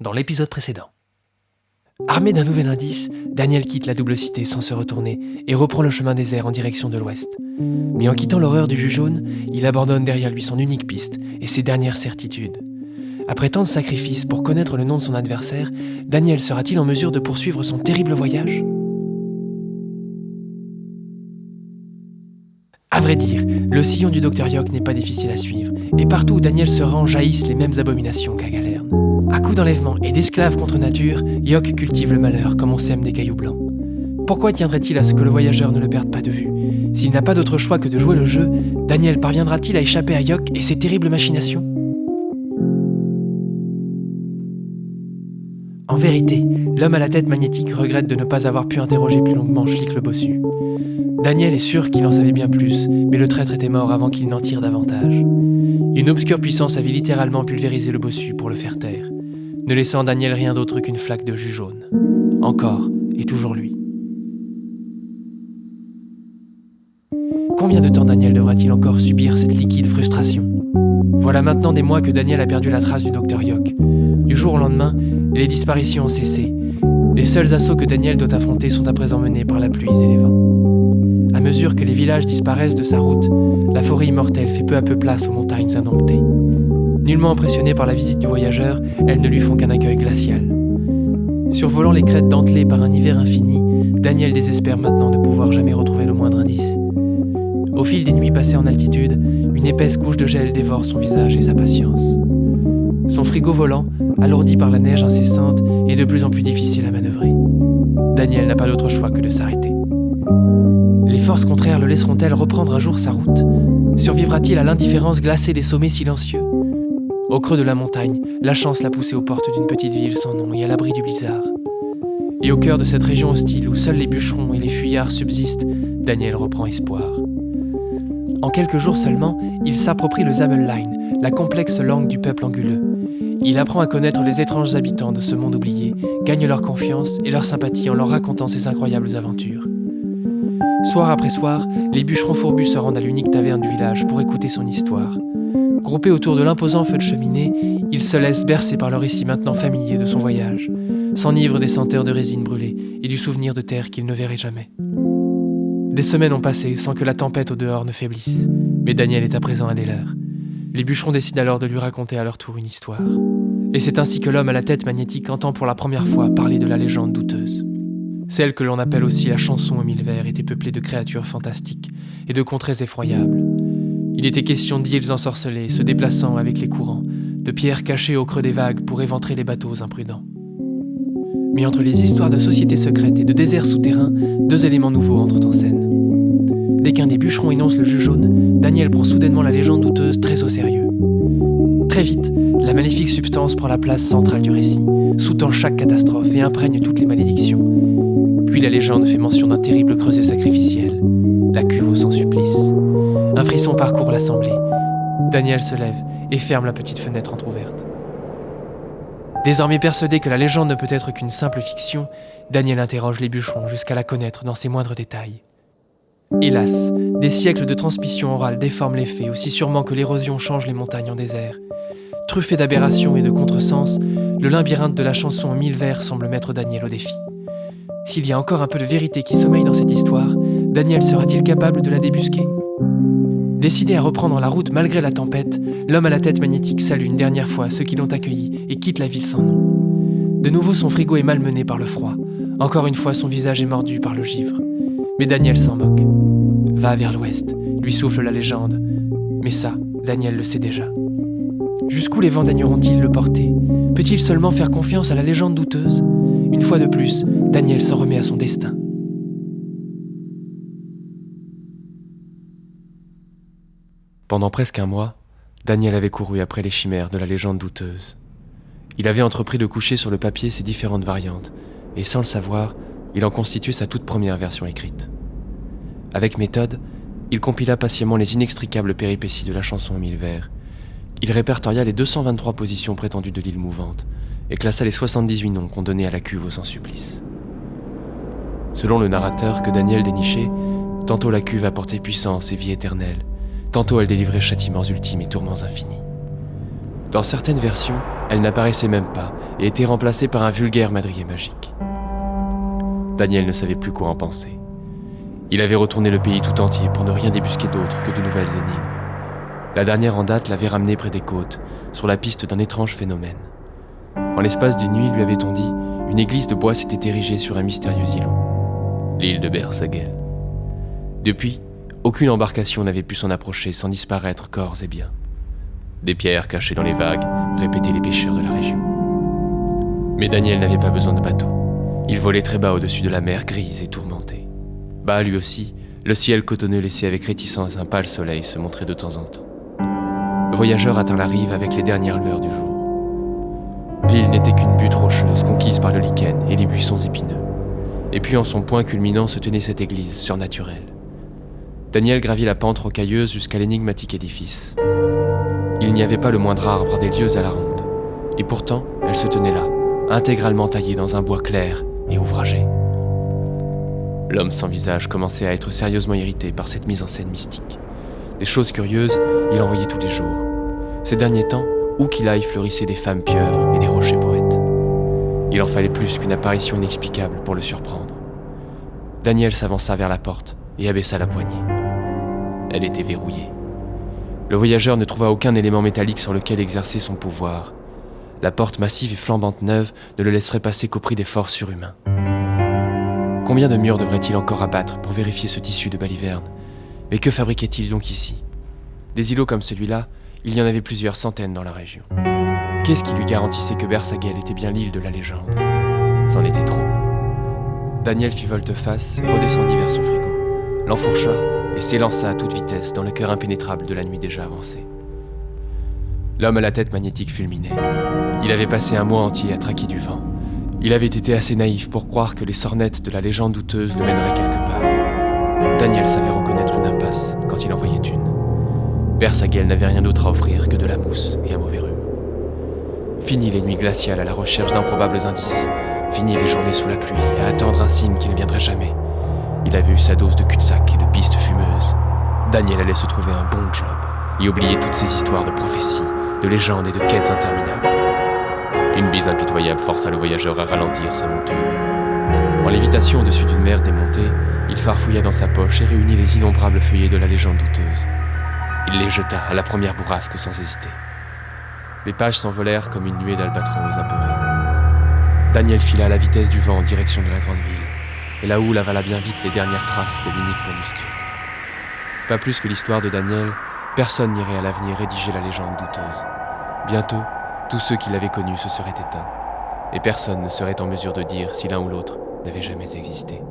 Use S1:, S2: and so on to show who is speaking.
S1: dans l'épisode précédent. Armé d'un nouvel indice, Daniel quitte la double cité sans se retourner et reprend le chemin désert en direction de l'ouest. Mais en quittant l'horreur du jus jaune, il abandonne derrière lui son unique piste et ses dernières certitudes. Après tant de sacrifices pour connaître le nom de son adversaire, Daniel sera-t-il en mesure de poursuivre son terrible voyage ? À vrai dire, le sillon du Dr Yock n'est pas difficile à suivre, et partout où Daniel se rend jaillissent les mêmes abominations qu'à Galerne. À coups d'enlèvement et d'esclaves contre nature, Yock cultive le malheur comme on sème des cailloux blancs. Pourquoi tiendrait-il à ce que le voyageur ne le perde pas de vue ? S'il n'a pas d'autre choix que de jouer le jeu, Daniel parviendra-t-il à échapper à Yock et ses terribles machinations ? En vérité, l'homme à la tête magnétique regrette de ne pas avoir pu interroger plus longuement Schlick le bossu. Daniel est sûr qu'il en savait bien plus, mais le traître était mort avant qu'il n'en tire davantage. Une obscure puissance avait littéralement pulvérisé le bossu pour le faire taire, ne laissant à Daniel rien d'autre qu'une flaque de jus jaune. Encore et toujours lui. Combien de temps Daniel devra-t-il encore subir cette liquide frustration ? Voilà maintenant des mois que Daniel a perdu la trace du Dr Yock. Du jour au lendemain, les disparitions ont cessé. Les seuls assauts que Daniel doit affronter sont à présent menés par la pluie et les vents. À mesure que les villages disparaissent de sa route, la forêt immortelle fait peu à peu place aux montagnes indomptées. Nullement impressionnée par la visite du voyageur, elles ne lui font qu'un accueil glacial. Survolant les crêtes dentelées par un hiver infini, Daniel désespère maintenant de pouvoir jamais retrouver le moindre indice. Au fil des nuits passées en altitude, une épaisse couche de gel dévore son visage et sa patience. Son frigo volant, alourdi par la neige incessante, est de plus en plus difficile à manœuvrer. Daniel n'a pas d'autre choix que de s'arrêter. Les forces contraires le laisseront-elles reprendre un jour sa route ? Survivra-t-il à l'indifférence glacée des sommets silencieux ? Au creux de la montagne, la chance l'a poussé aux portes d'une petite ville sans nom et à l'abri du blizzard. Et au cœur de cette région hostile où seuls les bûcherons et les fuyards subsistent, Daniel reprend espoir. En quelques jours seulement, il s'approprie le Zamelline, la complexe langue du peuple anguleux. Il apprend à connaître les étranges habitants de ce monde oublié, gagne leur confiance et leur sympathie en leur racontant ses incroyables aventures. Soir après soir, les bûcherons fourbus se rendent à l'unique taverne du village pour écouter son histoire. Groupés autour de l'imposant feu de cheminée, ils se laissent bercer par le récit maintenant familier de son voyage, s'enivrent des senteurs de résine brûlée et du souvenir de terre qu'ils ne verraient jamais. Des semaines ont passé sans que la tempête au dehors ne faiblisse, mais Daniel est à présent un des leurs. Les bûcherons décident alors de lui raconter à leur tour une histoire. Et c'est ainsi que l'homme à la tête magnétique entend pour la première fois parler de la légende douteuse. Celle que l'on appelle aussi la chanson aux 1000 vers était peuplée de créatures fantastiques et de contrées effroyables. Il était question d'îles ensorcelées se déplaçant avec les courants, de pierres cachées au creux des vagues pour éventrer les bateaux imprudents. Mais entre les histoires de sociétés secrètes et de déserts souterrains, deux éléments nouveaux entrent en scène. Dès qu'un des bûcherons énonce le jus jaune, Daniel prend soudainement la légende douteuse très au sérieux. Très vite, la maléfique substance prend la place centrale du récit, sous-tend chaque catastrophe et imprègne toutes les malédictions. Puis la légende fait mention d'un terrible creuset sacrificiel, la cuve au sang supplice. Un frisson parcourt l'assemblée. Daniel se lève et ferme la petite fenêtre entr'ouverte. Désormais persuadé que la légende ne peut être qu'une simple fiction, Daniel interroge les bûcherons jusqu'à la connaître dans ses moindres détails. Hélas, des siècles de transmission orale déforment les faits aussi sûrement que l'érosion change les montagnes en désert. Truffé d'aberrations et de contresens, le labyrinthe de la chanson en 1000 vers semble mettre Daniel au défi. S'il y a encore un peu de vérité qui sommeille dans cette histoire, Daniel sera-t-il capable de la débusquer ? Décidé à reprendre la route malgré la tempête, l'homme à la tête magnétique salue une dernière fois ceux qui l'ont accueilli et quitte la ville sans nom. De nouveau, son frigo est malmené par le froid. Encore une fois, son visage est mordu par le givre. Mais Daniel s'en moque. Va vers l'ouest, lui souffle la légende. Mais ça, Daniel le sait déjà. Jusqu'où les vents daigneront-ils le porter ? Peut-il seulement faire confiance à la légende douteuse ? Une fois de plus, Daniel s'en remet à son destin. Pendant presque un mois, Daniel avait couru après les chimères de la légende douteuse. Il avait entrepris de coucher sur le papier ses différentes variantes, et sans le savoir, il en constituait sa toute première version écrite. Avec méthode, il compila patiemment les inextricables péripéties de la chanson aux 1000 vers. Il répertoria les 223 positions prétendues de l'île mouvante, et classa les 78 noms qu'on donnait à la cuve au sans supplice. Selon le narrateur que Daniel dénichait, tantôt la cuve apportait puissance et vie éternelle, tantôt elle délivrait châtiments ultimes et tourments infinis. Dans certaines versions, Elle n'apparaissait même pas et était remplacée par un vulgaire madrier magique. Daniel ne savait plus quoi en penser. Il avait retourné le pays tout entier pour ne rien débusquer d'autre que de nouvelles énigmes. La dernière en date l'avait ramené près des côtes, sur la piste d'un étrange phénomène. En l'espace d'une nuit, lui avait-on dit, une église de bois s'était érigée sur un mystérieux îlot. L'île de Bersagel. Depuis, aucune embarcation n'avait pu s'en approcher sans disparaître corps et biens. Des pierres cachées dans les vagues, répétaient les pêcheurs de la région. Mais Daniel n'avait pas besoin de bateau. Il volait très bas au-dessus de la mer grise et tourmentée. Bas, lui aussi, le ciel cotonneux laissait avec réticence un pâle soleil se montrer de temps en temps. Le voyageur atteint la rive avec les dernières lueurs du jour. L'île n'était qu'une butte rocheuse conquise par le lichen et les buissons épineux. Et puis en son point culminant se tenait cette église surnaturelle. Daniel gravit la pente rocailleuse jusqu'à l'énigmatique édifice. Il n'y avait pas le moindre arbre des lieux à la ronde. Et pourtant, elle se tenait là, intégralement taillée dans un bois clair et ouvragé. L'homme sans visage commençait à être sérieusement irrité par cette mise en scène mystique. Des choses curieuses, il en voyait tous les jours. Ces derniers temps, où qu'il aille fleurissaient des femmes pieuvres et des rochers poètes. Il en fallait plus qu'une apparition inexplicable pour le surprendre. Daniel s'avança vers la porte et abaissa la poignée. Elle était verrouillée. Le voyageur ne trouva aucun élément métallique sur lequel exercer son pouvoir. La porte massive et flambante neuve ne le laisserait passer qu'au prix d'efforts surhumains. Combien de murs devrait-il encore abattre pour vérifier ce tissu de baliverne ? Mais que fabriquait-il donc ici ? Des îlots comme celui-là, il y en avait plusieurs centaines dans la région. Qu'est-ce qui lui garantissait que Bersagel était bien l'île de la légende ? C'en était trop. Daniel fit volte-face et redescendit vers son frigo, l'enfourcha et s'élança à toute vitesse dans le cœur impénétrable de la nuit déjà avancée. L'homme à la tête magnétique fulminait. Il avait passé un mois entier à traquer du vent. Il avait été assez naïf pour croire que les sornettes de la légende douteuse le mèneraient quelque part. Daniel savait reconnaître une impasse quand il en voyait une. Bersagel n'avait rien d'autre à offrir que de la mousse et un mauvais rhume. Fini les nuits glaciales à la recherche d'improbables indices. Fini les journées sous la pluie à attendre un signe qui ne viendrait jamais. Il avait eu sa dose de cul-de-sac et de pistes fumeuses. Daniel allait se trouver un bon job et oublier toutes ces histoires de prophéties, de légendes et de quêtes interminables. Une bise impitoyable força le voyageur à ralentir sa monture. En lévitation au-dessus d'une mer démontée, il farfouilla dans sa poche et réunit les innombrables feuillets de la légende douteuse. Il les jeta à la première bourrasque sans hésiter. Les pages s'envolèrent comme une nuée d'albatros apeurés. Daniel fila à la vitesse du vent en direction de la grande ville, et la houle avala bien vite les dernières traces de l'unique manuscrit. Pas plus que l'histoire de Daniel, personne n'irait à l'avenir rédiger la légende douteuse. Bientôt, tous ceux qui l'avaient connue se seraient éteints, et personne ne serait en mesure de dire si l'un ou l'autre n'avait jamais existé.